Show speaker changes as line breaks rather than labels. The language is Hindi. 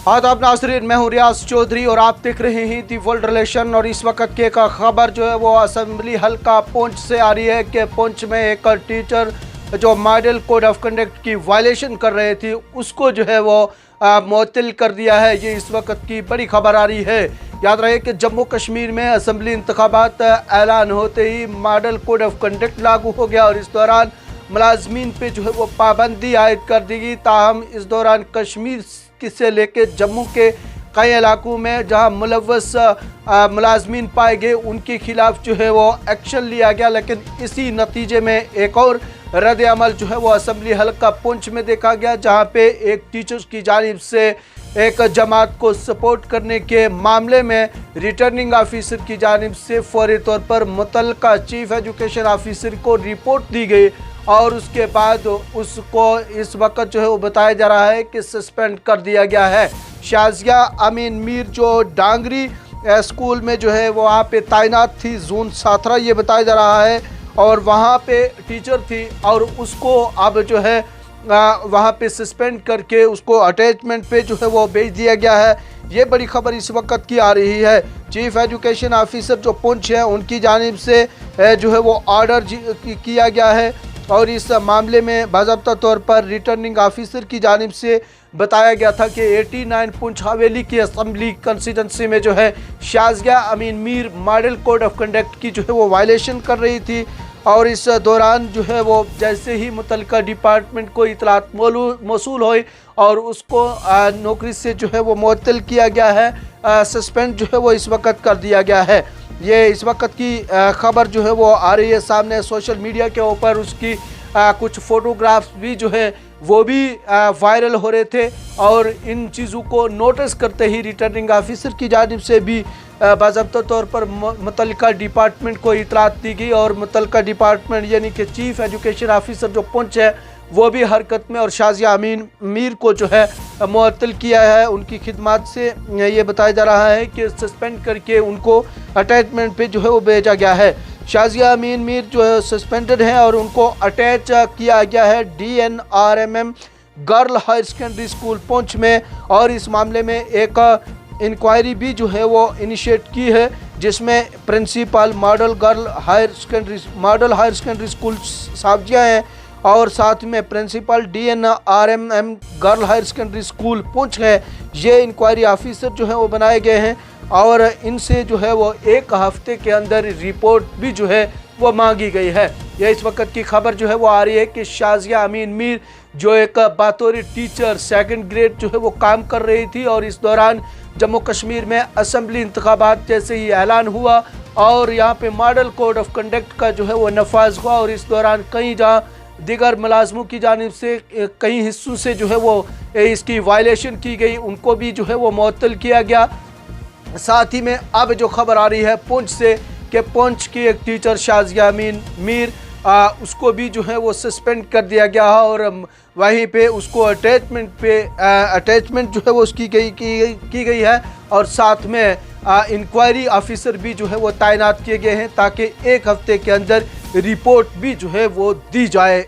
आदाब नाज़रीन, मैं हूं रियाज चौधरी और आप देख रहे हैं दी वर्ल्ड रिलेशन। और इस वक्त की एक खबर जो है वो असेंबली हल्का पुंछ से आ रही है कि पुंछ में एक टीचर जो मॉडल कोड ऑफ कंडक्ट की वायलेशन कर रहे थे उसको जो है वो मुअत्तल कर दिया है। ये इस वक्त की बड़ी खबर आ रही है। याद रहे कि जम्मू कश्मीर में असेंबली इंतखाबात ऐलान होते ही मॉडल कोड ऑफ कंडक्ट लागू हो गया और इस दौरान मुलाजमीन पे जो है वो पाबंदी आयद कर दी गई। ताहम इस दौरान कश्मीर से लेके जम्मू के कई इलाकों में जहां मुलव्वस मुलाजमीन पाए गए उनके खिलाफ जो है वो एक्शन लिया गया। लेकिन इसी नतीजे में एक और रद्द अमल जो है वो असेंबली हल्का पुंछ में देखा गया, जहां पे एक टीचर्स की जानिब से एक जमात को सपोर्ट करने के मामले में रिटर्निंग ऑफिसर की जानिब से फौरी तौर पर मुतल्लिका चीफ एजुकेशन ऑफिसर को रिपोर्ट दी गई और उसके बाद उसको इस वक्त जो है वो बताया जा रहा है कि सस्पेंड कर दिया गया है। शाजिया अमीन मीर जो डांगरी स्कूल में जो है वो वहाँ पे तैनात थी, जोन 17 ये बताया जा रहा है, और वहाँ पे टीचर थी और उसको अब जो है वहाँ पे सस्पेंड करके उसको अटैचमेंट पे जो है वो भेज दिया गया है। ये बड़ी खबर इस वक्त की आ रही है। चीफ एजुकेशन ऑफिसर जो पुंछ है उनकी जानिब से जो है वो ऑर्डर किया गया है और इस मामले में बाज़ाब्ता तौर पर रिटर्निंग ऑफिसर की जानिब से बताया गया था कि 89 पुंछ हवेली की असेंबली कंस्टिट्यूंसी में जो है Shazia Amin Mir model code of conduct की जो है वो वायलेशन कर रही थी और इस दौरान जो है वो जैसे ही मुतल्लिका डिपार्टमेंट को इतलात मौसूल हुई और उसको नौकरी से जो है वो मुअत्तल किया गया है, सस्पेंड जो है वो इस वक्त कर दिया गया है। ये इस वक्त की खबर जो है वो आ रही है सामने सोशल मीडिया के ऊपर। उसकी कुछ फ़ोटोग्राफ्स भी जो है वो भी वायरल हो रहे थे और इन चीज़ों को नोटिस करते ही रिटर्निंग ऑफिसर की जानिब से भी बाज़ाब्ता तौर पर मुतल्लिका डिपार्टमेंट को इतलात दी गई और मुतल्लिका डिपार्टमेंट यानी कि चीफ एजुकेशन ऑफिसर जो पुंछ है वो भी हरकत में और शाजिया अमीन मीर को जो है मुअत्तल किया है। उनकी खिदमत से ये बताया जा रहा है कि सस्पेंड करके उनको अटैचमेंट पे जो है वो भेजा गया है। शाजिया अमीन मीर जो है सस्पेंडेड है और उनको अटैच किया गया है DNRMM girl higher secondary school Poonch में और इस मामले में एक इंक्वायरी भी जो है वो इनिशिएट की है जिसमें principal model higher secondary school Sawjian हैं और साथ में principal DNRMM girl higher secondary school Poonch है। ये इंक्वायरी ऑफिसर जो है वो बनाए गए हैं और इनसे जो है वो एक हफ्ते के अंदर रिपोर्ट भी जो है वो मांगी गई है। यह इस वक्त की खबर जो है वो आ रही है कि शाजिया अमीन मीर जो एक बातौर टीचर 2nd ग्रेड जो है वो काम कर रही थी और इस दौरान जम्मू कश्मीर में असेंबली इंतखाबात जैसे ही ऐलान हुआ और यहाँ पे मॉडल कोड ऑफ कंडक्ट का जो है वो नफाज हुआ और इस दौरान कई जहाँ दीगर मुलाजमों की जानिब से कई हिस्सों से जो है वो इसकी वायलेशन की गई, उनको भी जो है वो मुअत्तल किया गया। साथ ही में अब जो खबर आ रही है पुंछ से कि पुंछ की एक टीचर शाजिया अमीन मीर उसको भी जो है वो सस्पेंड कर दिया गया है और वहीं पे उसको अटैचमेंट जो है वो उसकी की गई है और साथ में इंक्वायरी ऑफिसर भी जो है वो तैनात किए गए हैं ताकि एक हफ्ते के अंदर रिपोर्ट भी जो है वो दी जाए।